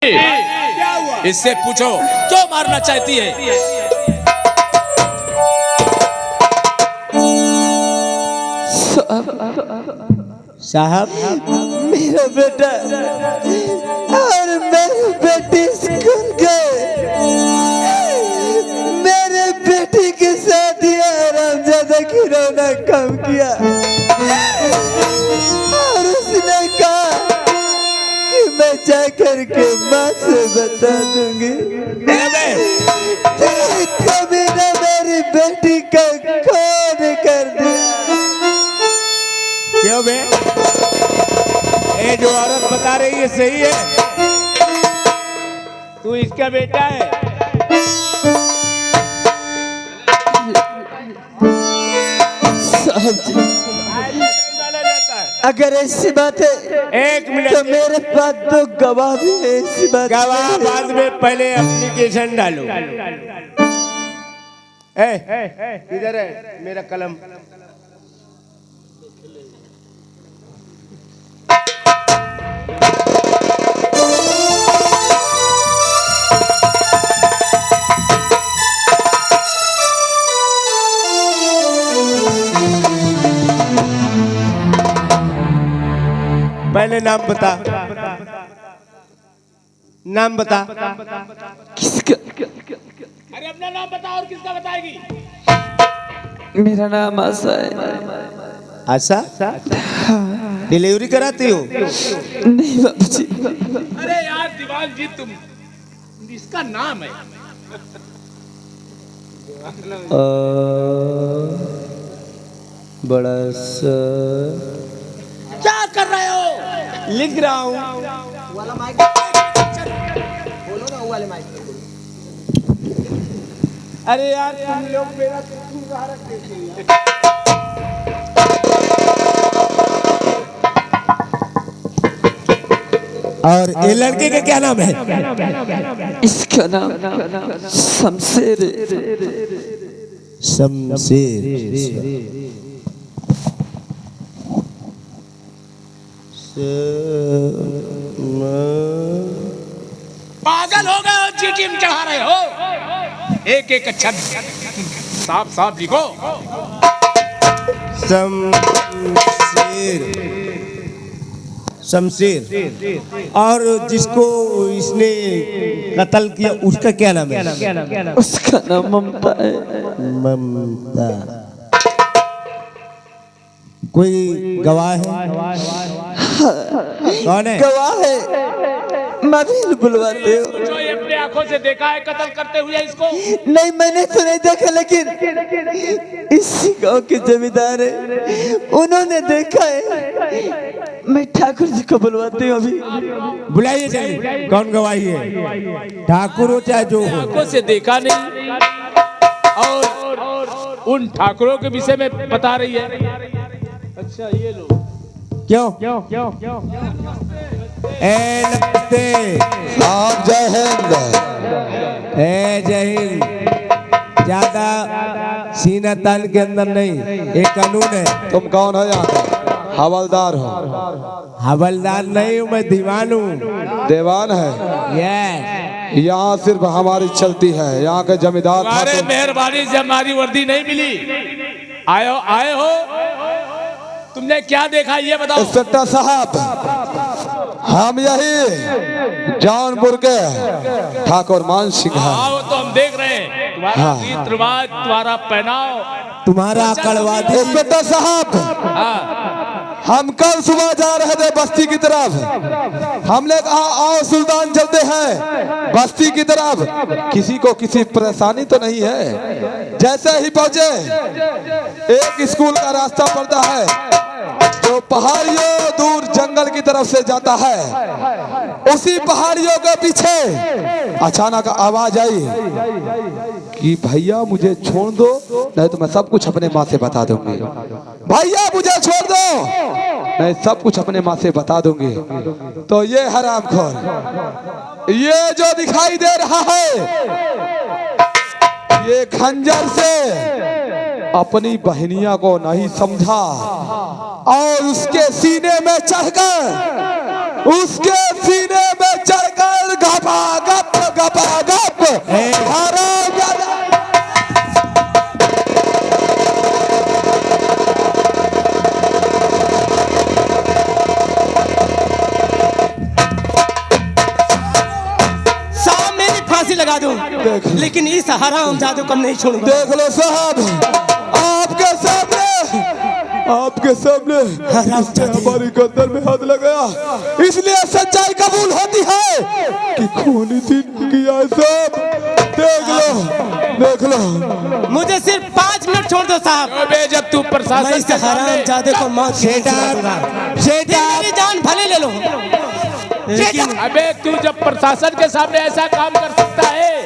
इससे पूछो क्यों मारना चाहती है। साहब, मेरा बेटा और मेरी बेटी स्कूल गए। मेरे बेटी के साथ ही हरामजादा खिलौना कम किया और उसने कहा कि मैं जाकर के माँ से बता दूंगी। कभी ना मेरी बेटी का खून कर दिया। क्यों बे? ये जो औरत बता रही है सही है? तू इसका बेटा है? साहब जी, अगर ऐसी बात है एक मिनट, तो मेरे पास तो गवाह भी है। ऐसी बात गवाह बाद में, पहले एप्लीकेशन डालो। किधर है मेरा कलम? पहले नाम बता, नाम बता। किसका? अरे अपना नाम बता और किसका बताएगी। मेरा नाम आशा है। आशा? डिलीवरी कराती हो? नहीं बाबूजी। अरे यार दीवान जी, तुम इसका नाम है। बड़ा सा क्या कर रहे हो? लिख रहा हूँ। अरे यार तुम लोग मेरा और ये लड़के का क्या नाम है? इसका नाम शमशेर। शमशेर। पागल हो गए हो, चीटी में चढ़ा रहे हो। एक एक अक्षर साफ साफ लिखो। शमशेर। शमशेर। और जिसको इसने कत्ल किया उसका क्या नाम है? उसका नाम ममता है। ममता। कोई गवाह है? कौन है गवाह है? मबील बुलवाते हो? जो ये अपने आंखों से देखा है कत्ल करते हुए इसको। नहीं, मैंने तो नहीं देखा, लेकिन इसी गांव के जमींदार है, उन्होंने देखा है। मैं ठाकुर जी को बुलवाती हूँ अभी। बुलाइए जल्दी। कौन गवाही है? ठाकुर हो चाहे जो हो। आंखों से देखा नहीं और उन ठाकुरों के विषय में बता रही है। अच्छा ये लो। क्यों क्यों क्यों क्यों? ए नमस्ते। आप जय हिंद। ए जय हिंद। ज्यादा सीना तान के अंदर नहीं, एक कानून है। तुम कौन हो यहाँ का? हवलदार हो? हवलदार नहीं हूँ, मैं दीवान हूँ। देवान है? यस। यहाँ सिर्फ हमारी चलती है। यहाँ के जमींदार तुम्हारे मेहरबानी से हमारी वर्दी नहीं मिली। आए हो तुमने क्या देखा ये बताओ। इंस्पेक्टर साहब, हम यही जौनपुर के ठाकुर मान सिंह हैं। हाँ वो तो हम देख रहे हैं। तुम्हारा रीत रिवाज, तुम्हारा पहनाव, तुम्हारा कड़वादी। इंस्पेक्टर साहब, हम कल सुबह जा रहे थे बस्ती की तरफ। हमने कहा आओ सुल्तान चलते हैं बस्ती की तरफ, किसी को किसी परेशानी तो नहीं है। जैसे ही पहुंचे, एक स्कूल का रास्ता पड़ता है जो पहाड़ियों दूर जंगल की तरफ से जाता है। उसी पहाड़ियों के पीछे अचानक आवाज आई कि भैया मुझे छोड़ दो, नहीं तो मैं सब कुछ अपने माँ से बता दूंगी। भैया मुझे छोड़ दो, मैं सब कुछ अपने माँ से बता दूंगी। तो ये हरामखोर, ये जो दिखाई दे रहा है, ये खंजर से अपनी बहनिया को नहीं समझा और उसके सीने में चढ़कर लगा दूं, लेकिन इस हराम जादू को नहीं छोड़ूंगा। देख लो साहब, आपके सामने हमारी गर्दन में हाथ लगाया, इसलिए सच्चाई कबूल होती है कि खून इसी ने किया है साहब। देख लो। मुझे सिर्फ 5 मिनट छोड़ दो साहब। अबे जब तू प्रशासन मैं इस हराम जादू को मौत मेरी जान भले ले लो, लेकिन अबे तू जब प्रशासन के सामने ऐसा काम कर सकता है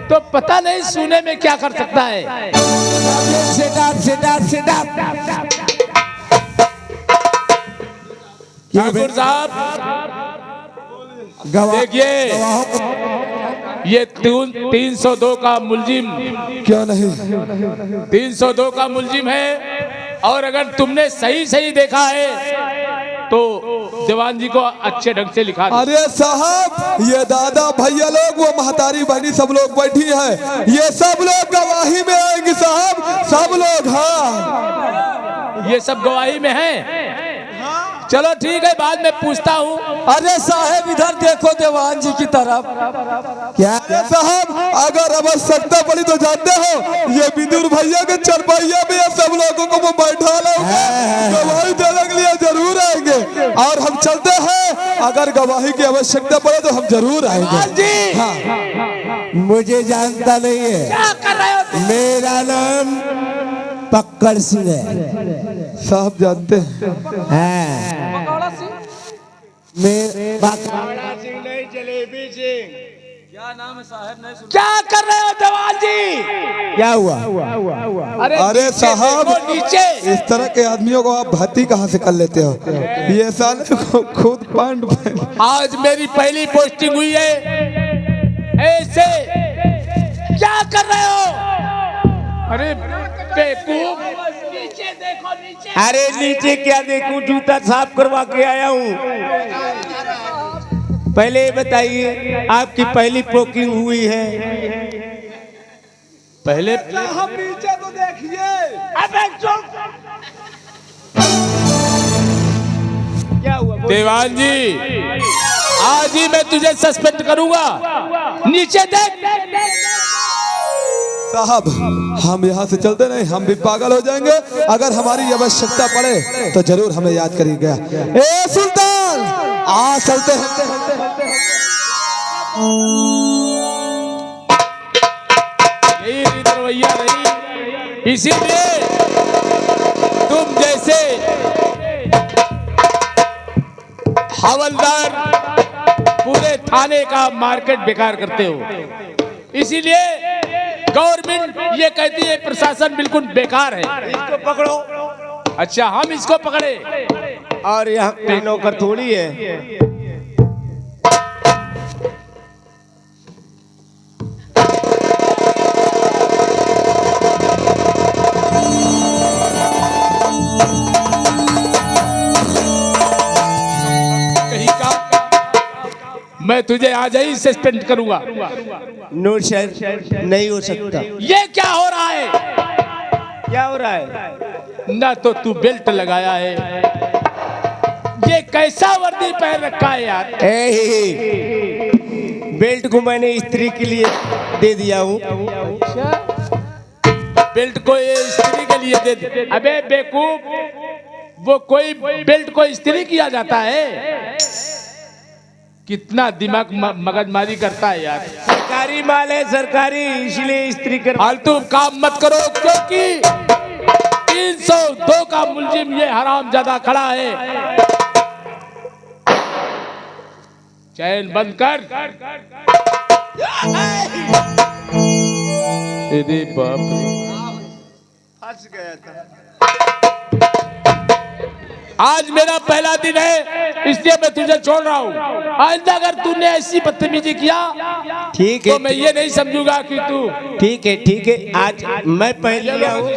तो पता नहीं सुने में क्या कर सकता है। ठाकुर साहब देखिए, ये 302 का मुलजिम, क्या नहीं 302 का मुलजिम है, और अगर तुमने सही देखा है तो दीवान जी को अच्छे ढंग से लिखा दो। अरे साहब, ये दादा भैया लोग, वो महतारी बहनी सब लोग बैठी है, ये सब लोग गवाही में आएंगे साहब, सब लोग। हाँ, ये सब गवाही में है। चलो ठीक है, बाद में पूछता हूँ। अरे साहब इधर देखो दीवान जी की तरफ। क्या अरे साहब, अगर आवश्यकता पड़ी तो जानते हो, ये विदुर भैया के चरपैया में ये सब लोगों को वो बैठा लोगे, गवाही देने के लिए जरूर आएंगे, और हम चलते हैं। अगर गवाही की आवश्यकता पड़े तो हम जरूर आएंगे। हाँ। मुझे जानता नहीं है, क्या कर रहे हो? मेरा नाम पक्कड़ सिंह है। साहब जानते हैं। क्या कर रहे हो दीवान जी? क्या हुआ? अरे साहब, देखो नीचे। इस तरह के आदमियों को आप भर्ती कहाँ से कर लेते हो? ये साले को खुद पैंट आज मेरी पहली पोस्टिंग हुई है, ऐसे क्या कर रहे हो? अरे बेवकूफ, नीचे देखो नीचे। अरे नीचे क्या देखूं, जूता साफ करवा के आया हूँ। पहले ये बताइए, आपकी पहली पोकिंग हुई है? पहले हम नीचे तो देखिए। अबे चुप। क्या हुआ? दीवान जी, आज ही मैं तुझे सस्पेंड करूंगा। नीचे देख। साहब, हम यहाँ से चलते नहीं, हम भी पागल हो जाएंगे। अगर हमारी आवश्यकता पड़े तो जरूर हमें याद करिएगा। ए सुल्तान, आ चलते हैं। यही रवैया रही, इसीलिए तुम जैसे हवलदार पूरे थाने का मार्केट बेकार करते हो। इसीलिए गवर्नमेंट ये कहती है प्रशासन बिल्कुल बेकार है। इसको पकड़ो। अच्छा, हम इसको पकड़े? और यहाँ पे नौकर थोड़ी है। कहीं का मैं तुझे आज ही सस्पेंड करूंगा। नो सर, नहीं हो सकता। ये क्या हो रहा है? क्या हो रहा है? ना तो तू बेल्ट लगाया है, ये कैसा वर्दी पहन रखा है यार? बेल्ट को मैंने स्त्री के लिए दे दिया हूँ। बेल्ट को ये स्त्री के लिए दे दे। अबे बेवकूफ, वो कोई बेल्ट को स्त्री किया जाता है? कितना दिमाग मगजमारी करता है यार। सरकारी माल है, सरकारी, इसलिए स्त्री कर। फालतू काम मत करो, क्योंकि 302 का मुलजिम ये हरामजादा खड़ा है। चैन बंद कर। अरे बाप रे, फंस गया था। आज मेरा पहला दिन है, इसलिए मैं तुझे छोड़ रहा हूँ। आइंदा अगर तूने ऐसी बदतमीजी किया ठीक है, तो मैं ये नहीं समझूंगा कि तू। ठीक है, ठीक है। आज मैं पहन लिया हूँ,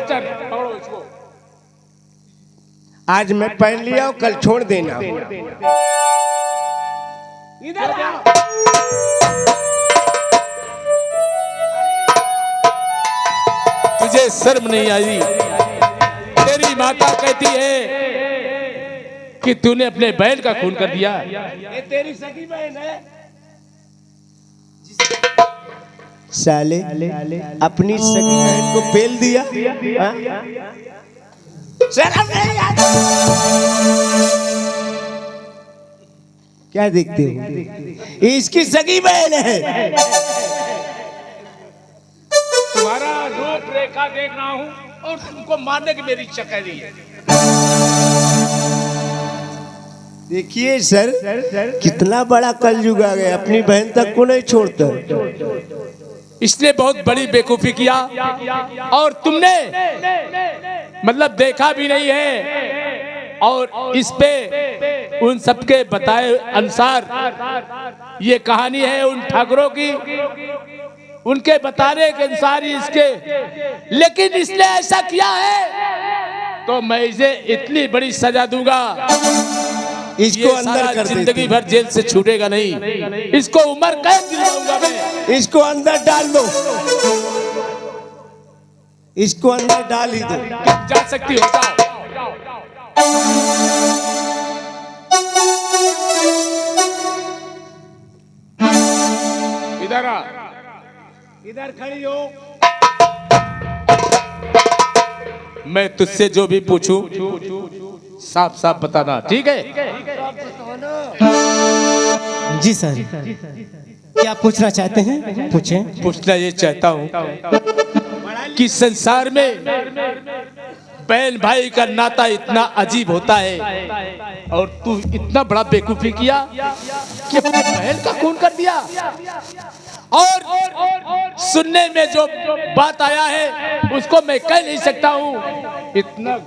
आज मैं पहन लिया हूँ, कल छोड़ देना। इधर आ। तुझे शर्म नहीं आई? तेरी माता कहती है कि तूने अपने बैल का खून कर दिया। ये तेरी सगी बहन है? साले अपनी सगी बहन को पेल दिया। हाँ? शर्म नहीं आती? क्या देखते हो? इसकी सगी बहन है। तुम्हारा रूप रेखा देख रहा हूँ और तुमको मारने की मेरी इच्छा कह रही है। देखिए सर, कितना बड़ा कलयुग आ गया, अपनी बहन तक को नहीं छोड़ता। इसने बहुत बड़ी बेवकूफी किया और तुमने मतलब देखा भी नहीं है, और इस पे उन सबके बताए अनुसार ये कहानी है उन ठाकुरों की, उनके बताने के अनुसार ही इसके, लेकिन इसने ऐसा किया है तो मैं इसे इतनी बड़ी सजा दूंगा, इसको अंदर कर देते। जिंदगी भर जेल से छूटेगा नहीं, इसको उम्र कैद दिलवाऊंगा मैं। इसको अंदर डाल दो, इसको अंदर डाल ही दो। जा सकती हो, जाओ। इधर आ, इधर खड़ी हो। मैं तुझसे जो भी पूछूं साफ साफ बताना, ठीक है? जी सर, क्या पूछना चाहते हैं? पूछें। पूछना ये चाहता हूँ कि संसार में बहन भाई का नाता इतना अजीब होता है और तू इतना बड़ा बेवकूफी किया कि अपनी बहन का खून कर दिया, और सुनने में जो बात आया है उसको मैं कह नहीं सकता हूँ। इतना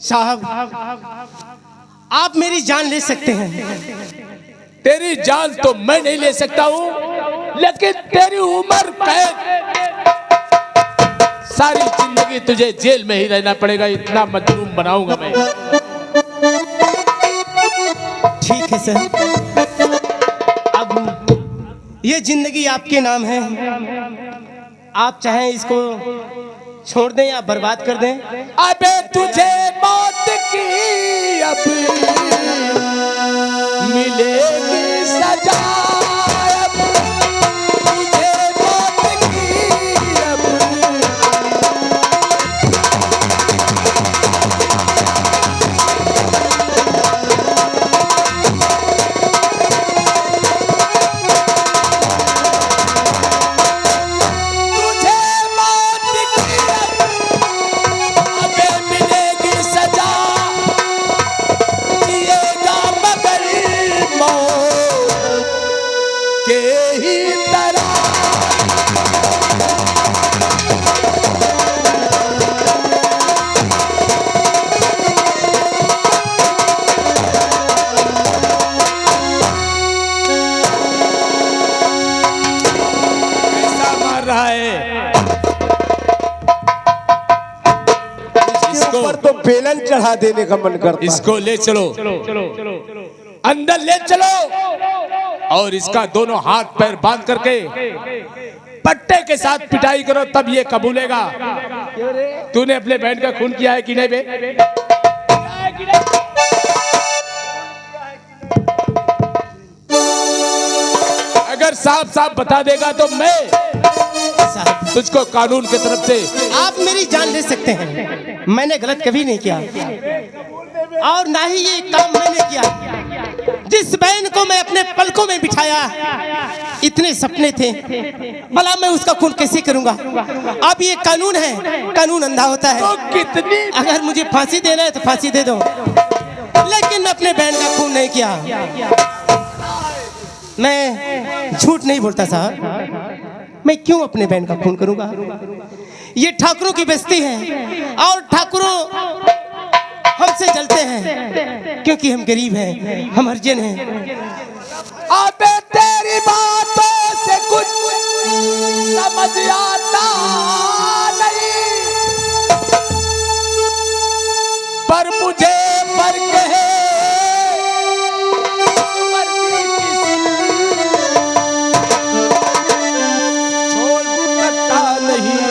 साहब, आप मेरी जान ले सकते हैं। तेरी जान तो मैं नहीं ले सकता हूँ, लेकिन तेरी उम्र कैद, सारी जिंदगी तुझे जेल में ही रहना पड़ेगा, इतना मजलूम बनाऊंगा मैं। ठीक है सर, अब ये जिंदगी आपके नाम है, आप चाहें इसको छोड़ दें या बर्बाद कर दें। अबे तुझे मौत की अब मिलेगी सजा, अब तुझे मौत की अब। तुझे मौत की अबे मिलेगी सजा, जिएगा मगर मौत के ही तरह। ऐसा मार रहा है, इसके ऊपर तो बेलन चढ़ा देने का मन करता है। इसको ले चलो, अंदर ले चलो, और इसका दोनों हाथ पैर बांध करके पट्टे के साथ पिटाई करो, तब ये कबूलेगा। तूने अपने बहन का खून किया है कि नहीं बे? अगर साफ साफ बता देगा तो मैं साहब, तुझको कानून की तरफ से। आप मेरी जान ले सकते हैं, मैंने गलत कभी नहीं किया और ना ही ये काम मैंने किया। जिस बहन को मैं अपने पलकों में बिठाया, इतने सपने थे, भला मैं उसका खून कैसे करूंगा? अब ये कानून है, कानून अंधा होता है। तो कितनी अगर मुझे फांसी देना है तो फांसी दे दो, लेकिन मैं अपने बहन का खून नहीं किया। मैं झूठ नहीं बोलता साहब, मैं क्यों अपने बहन का खून करूंगा? ये ठाकुरों की बस्ती है और ठाकुरों हमसे जलते हैं क्योंकि हम गरीब हैं, हम हरिजन हैं। अबे तेरी बातों से कुछ समझ आता नहीं, पर मुझे फर्क है वर्दी की छोड़ सकता नहीं।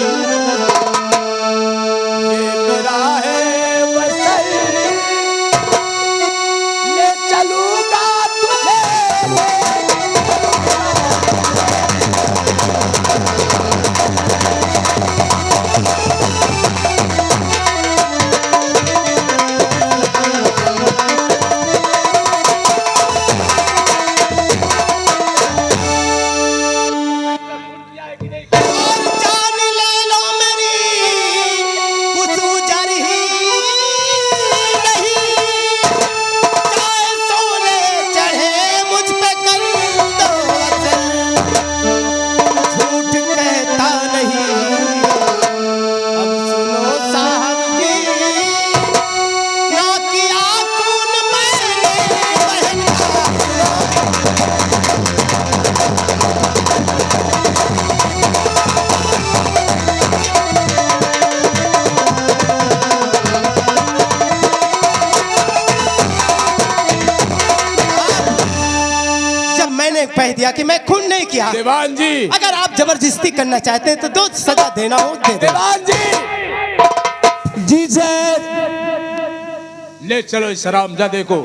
दिया कि मैं खून नहीं किया। दीवान जी, अगर आप जबरदस्ती करना चाहते हैं तो दो सजा देना हो दे दो। दीवान जी, जी सर। ले चलो इस हरामजादे को।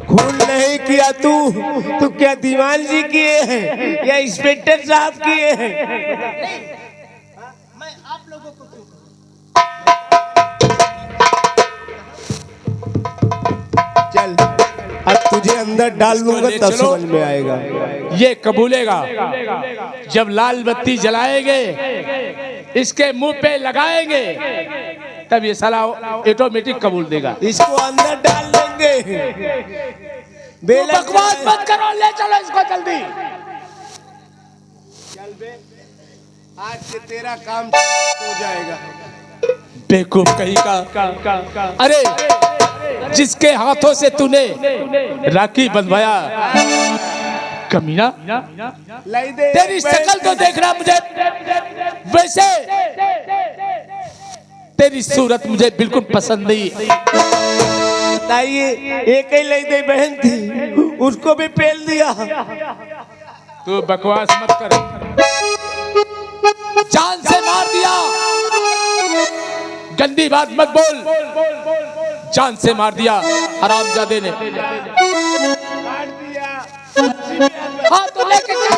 खून नहीं किया तू क्या दीवान जी किए हैं या इंस्पेक्टर साहब किए हैं? मैं आप लोगों को क्यों? चल अब तुझे अंदर डाल दूंगा ले तब चलो। समझ में आएगा। ये कबूलेगा जब लाल बत्ती जलाएंगे, इसके मुंह पे लगाएंगे, तब ये साला ऑटोमेटिक कबूल देगा। इसको अंदर डाल देंगे। बेला बकवास मत करो, ले चलो इसको जल्दी। चल बे, आज से तेरा काम हो जाएगा। बेवकूफ कहीं का। अरे जिसके हाथों से तूने राखी बंधवाया, कमीना, लाई दे। तेरी शक्ल तो देखना मुझे, वैसे तेरी सूरत मुझे बिल्कुल पसंद नहीं। बताइए, एक ही लाई दे बहन थी, उसको भी पेल दिया। तू बकवास मत कर, जान से मार दिया। गंदी बात मत बोल, जान से मार दिया हरामजादे ने। हाँ तो लेके चल।